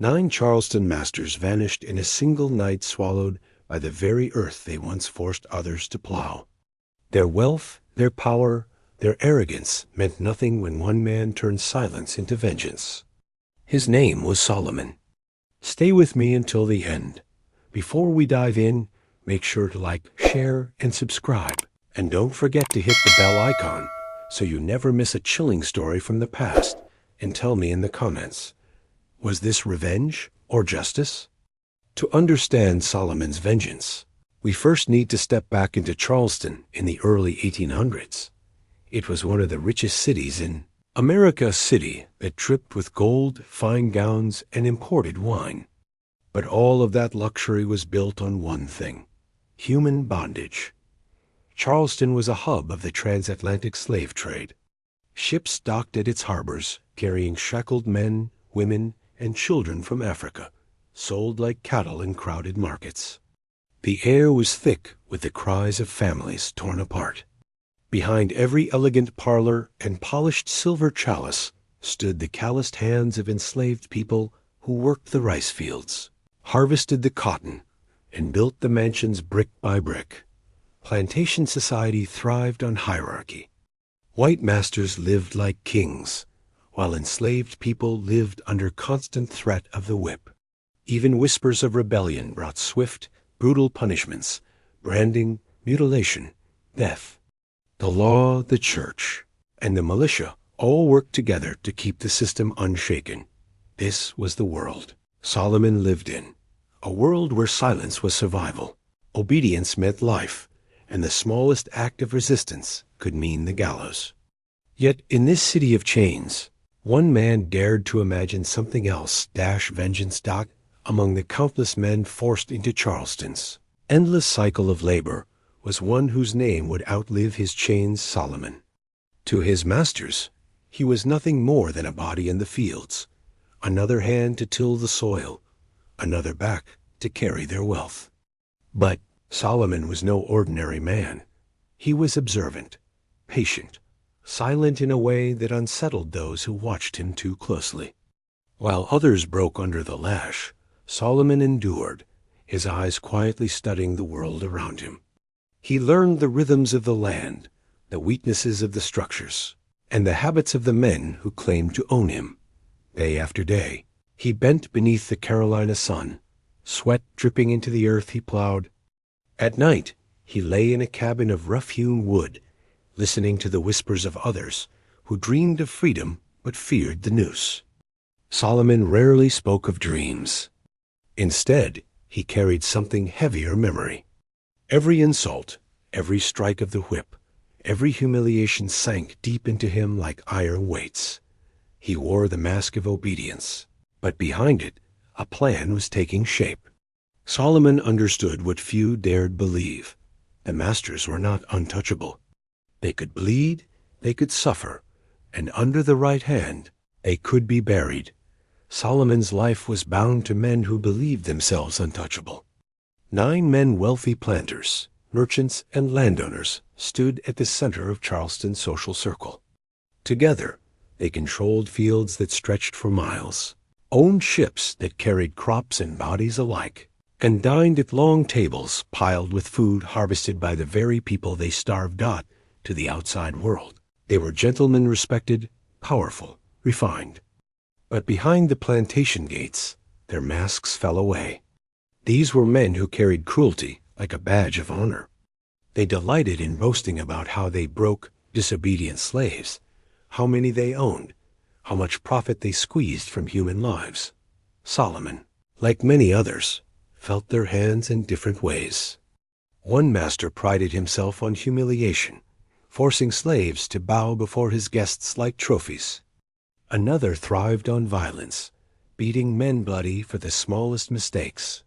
9 Charleston masters vanished in a single night, swallowed by the very earth they once forced others to plow. Their wealth, their power, their arrogance meant nothing when one man turned silence into vengeance. His name was Solomon. Stay with me until the end. Before we dive in, make sure to like, share, and subscribe. And don't forget to hit the bell icon so you never miss a chilling story from the past. And tell me in the comments, was this revenge or justice? To understand Solomon's vengeance, we first need to step back into Charleston in the early 1800s. It was one of the richest cities in America, a city that dripped with gold, fine gowns, and imported wine. But all of that luxury was built on one thing: human bondage. Charleston was a hub of the transatlantic slave trade. Ships docked at its harbors, carrying shackled men, women, and children from Africa, sold like cattle in crowded markets. The air was thick with the cries of families torn apart. Behind every elegant parlor and polished silver chalice stood the calloused hands of enslaved people who worked the rice fields, harvested the cotton, and built the mansions brick by brick. Plantation society thrived on hierarchy. White masters lived like kings, while enslaved people lived under constant threat of the whip. Even whispers of rebellion brought swift, brutal punishments: branding, mutilation, death. The law, the church, and the militia all worked together to keep the system unshaken. This was the world Solomon lived in, a world where silence was survival, obedience meant life, and the smallest act of resistance could mean the gallows. Yet in this city of chains, one man dared to imagine something else: vengeance. Among the countless men forced into Charleston's endless cycle of labor was one whose name would outlive his chains: Solomon. To his masters, he was nothing more than a body in the fields, another hand to till the soil, another back to carry their wealth. But Solomon was no ordinary man. He was observant, patient, silent in a way that unsettled those who watched him too closely. While others broke under the lash, Solomon endured, his eyes quietly studying the world around him. He learned the rhythms of the land, the weaknesses of the structures, and the habits of the men who claimed to own him. Day after day, he bent beneath the Carolina sun, sweat dripping into the earth he plowed. At night, he lay in a cabin of rough-hewn wood, listening to the whispers of others who dreamed of freedom but feared the noose. Solomon rarely spoke of dreams. Instead, he carried something heavier: memory. Every insult, every strike of the whip, every humiliation sank deep into him like iron weights. He wore the mask of obedience, but behind it, a plan was taking shape. Solomon understood what few dared believe: the masters were not untouchable. They could bleed, they could suffer, and under the right hand, they could be buried. Solomon's life was bound to men who believed themselves untouchable. 9 men, wealthy planters, merchants, and landowners, stood at the center of Charleston's social circle. Together, they controlled fields that stretched for miles, owned ships that carried crops and bodies alike, and dined at long tables piled with food harvested by the very people they starved out to the outside world. They were gentlemen, respected, powerful, refined. But behind the plantation gates, their masks fell away. These were men who carried cruelty like a badge of honor. They delighted in boasting about how they broke disobedient slaves, how many they owned, how much profit they squeezed from human lives. Solomon, like many others, felt their hands in different ways. One master prided himself on humiliation, forcing slaves to bow before his guests like trophies. Another thrived on violence, beating men bloody for the smallest mistakes.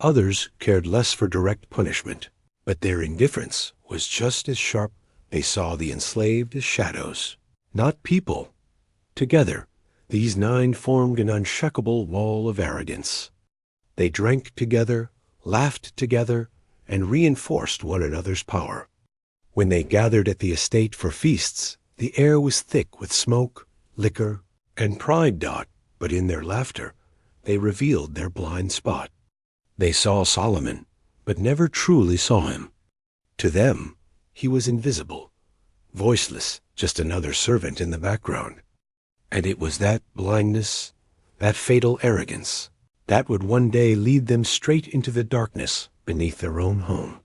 Others cared less for direct punishment, but their indifference was just as sharp. They saw the enslaved as shadows, not people. Together, these 9 formed an unshakable wall of arrogance. They drank together, laughed together, and reinforced one another's power. When they gathered at the estate for feasts, the air was thick with smoke, liquor, and pride. But in their laughter, they revealed their blind spot. They saw Solomon, but never truly saw him. To them, he was invisible, voiceless, just another servant in the background. And it was that blindness, that fatal arrogance, that would one day lead them straight into the darkness beneath their own home.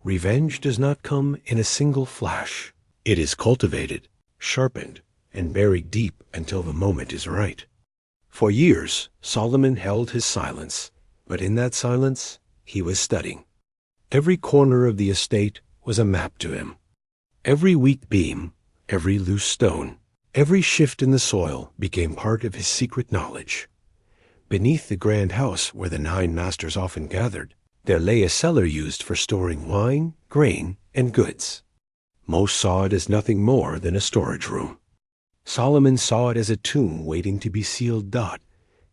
Revenge does not come in a single flash. It is cultivated, sharpened, and buried deep until the moment is right. For years, Solomon held his silence, but in that silence, he was studying. Every corner of the estate was a map to him. Every weak beam, every loose stone, every shift in the soil became part of his secret knowledge. Beneath the grand house where the 9 masters often gathered, there lay a cellar used for storing wine, grain, and goods. Most saw it as nothing more than a storage room. Solomon saw it as a tomb waiting to be sealed.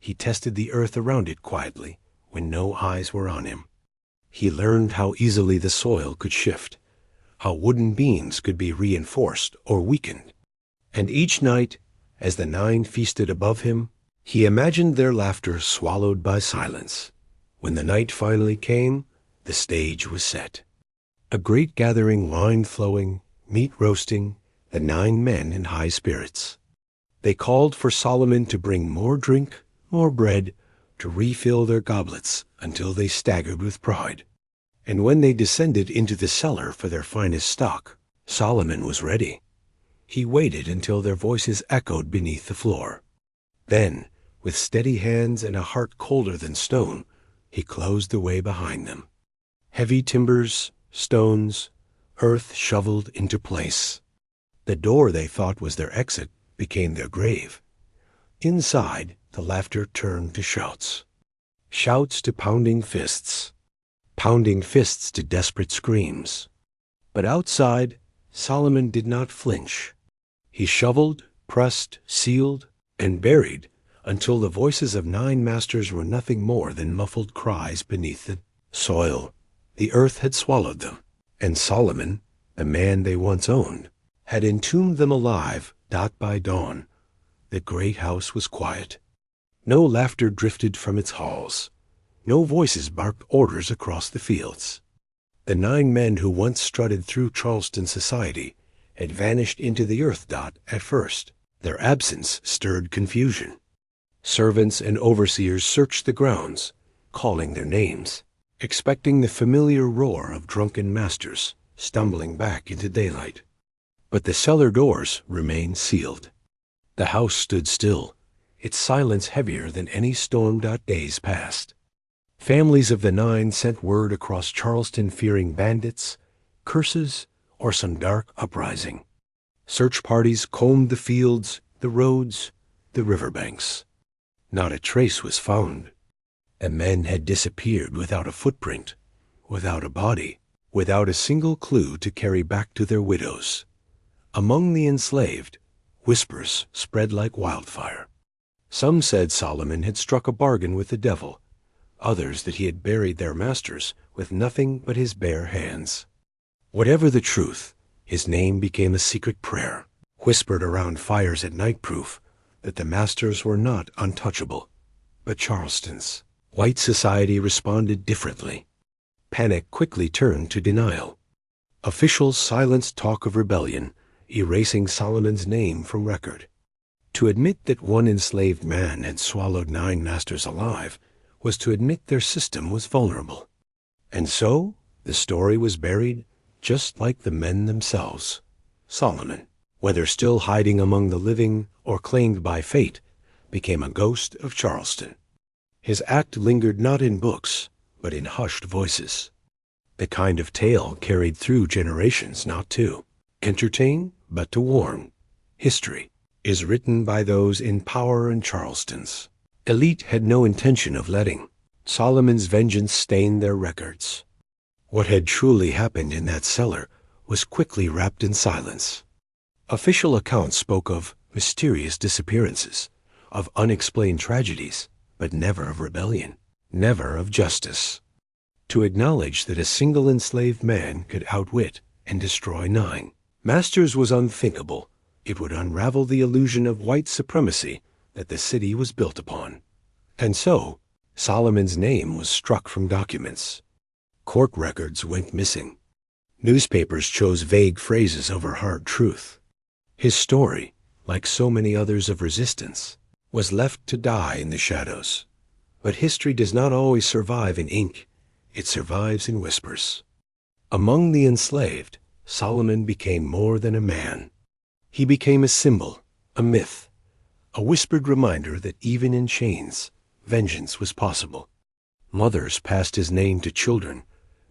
He tested the earth around it quietly when no eyes were on him. He learned how easily the soil could shift, how wooden beams could be reinforced or weakened. And each night, as the 9 feasted above him, he imagined their laughter swallowed by silence. When the night finally came, the stage was set. A great gathering, wine flowing, meat roasting, the 9 men in high spirits. They called for Solomon to bring more drink, more bread, to refill their goblets until they staggered with pride. And when they descended into the cellar for their finest stock, Solomon was ready. He waited until their voices echoed beneath the floor. Then, with steady hands and a heart colder than stone, he closed the way behind them. Heavy timbers, stones, earth shoveled into place. The door they thought was their exit became their grave. Inside, the laughter turned to shouts. Shouts to pounding fists to desperate screams. But outside, Solomon did not flinch. He shoveled, pressed, sealed, and buried until the voices of 9 masters were nothing more than muffled cries beneath the soil. The earth had swallowed them, and Solomon, the man they once owned, had entombed them alive. By dawn, the great house was quiet. No laughter drifted from its halls. No voices barked orders across the fields. The 9 men who once strutted through Charleston society had vanished into the earth. At first, their absence stirred confusion. Servants and overseers searched the grounds, calling their names, expecting the familiar roar of drunken masters stumbling back into daylight. But the cellar doors remained sealed. The house stood still, its silence heavier than any storm. Days passed. Families of the 9 sent word across Charleston fearing bandits, curses, or some dark uprising. Search parties combed the fields, the roads, the riverbanks. Not a trace was found. The men had disappeared without a footprint, without a body, without a single clue to carry back to their widows. Among the enslaved, whispers spread like wildfire. Some said Solomon had struck a bargain with the devil, others that he had buried their masters with nothing but his bare hands. Whatever the truth, his name became a secret prayer, whispered around fires at night, proof that the masters were not untouchable. But Charleston's white society responded differently. Panic quickly turned to denial. Officials silenced talk of rebellion, erasing Solomon's name from record. To admit that one enslaved man had swallowed 9 masters alive was to admit their system was vulnerable. And so, the story was buried just like the men themselves. Solomon, whether still hiding among the living or claimed by fate, became a ghost of Charleston. His act lingered not in books, but in hushed voices. The kind of tale carried through generations, not to entertain, but to warn. History is written by those in power in Charleston's. Elite had no intention of letting Solomon's vengeance stain their records. What had truly happened in that cellar was quickly wrapped in silence. Official accounts spoke of mysterious disappearances, of unexplained tragedies, but never of rebellion, never of justice. To acknowledge that a single enslaved man could outwit and destroy 9 masters was unthinkable. It would unravel the illusion of white supremacy that the city was built upon. And so, Solomon's name was struck from documents. Court records went missing. Newspapers chose vague phrases over hard truth. His story, like so many others of resistance, was left to die in the shadows. But history does not always survive in ink. It survives in whispers. Among the enslaved, Solomon became more than a man. He became a symbol, a myth, a whispered reminder that even in chains, vengeance was possible. Mothers passed his name to children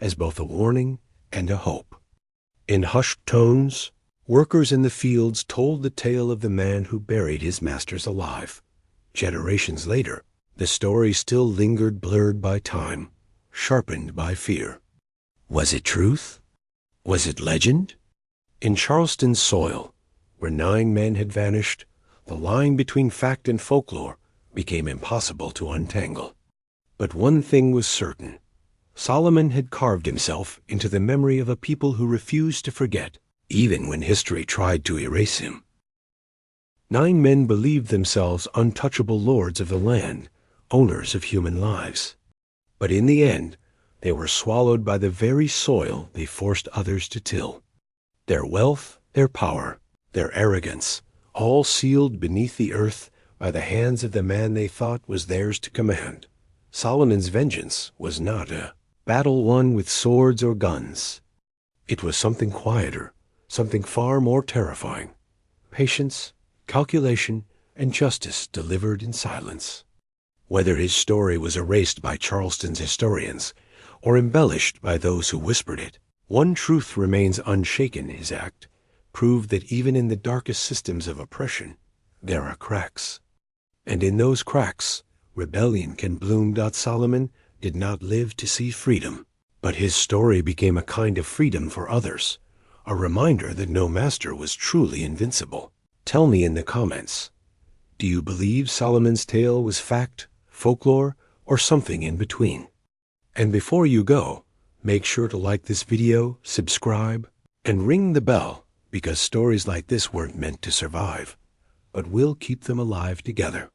as both a warning and a hope. In hushed tones, workers in the fields told the tale of the man who buried his masters alive. Generations later, the story still lingered, blurred by time, sharpened by fear. Was it truth? Was it legend? In Charleston's soil, where 9 men had vanished, the line between fact and folklore became impossible to untangle. But one thing was certain. Solomon had carved himself into the memory of a people who refused to forget, even when history tried to erase him. 9 men believed themselves untouchable lords of the land, owners of human lives. But in the end, they were swallowed by the very soil they forced others to till. Their wealth, their power, their arrogance, all sealed beneath the earth by the hands of the man they thought was theirs to command. Solomon's vengeance was not a battle won with swords or guns. It was something quieter, something far more terrifying. Patience, calculation, and justice delivered in silence. Whether his story was erased by Charleston's historians or embellished by those who whispered it, one truth remains unshaken. His act proved that even in the darkest systems of oppression, there are cracks. And in those cracks, rebellion can bloom. Solomon did not live to see freedom, but his story became a kind of freedom for others, a reminder that no master was truly invincible. Tell me in the comments, do you believe Solomon's tale was fact, folklore, or something in between? And before you go, make sure to like this video, subscribe, and ring the bell, because stories like this weren't meant to survive, but we'll keep them alive together.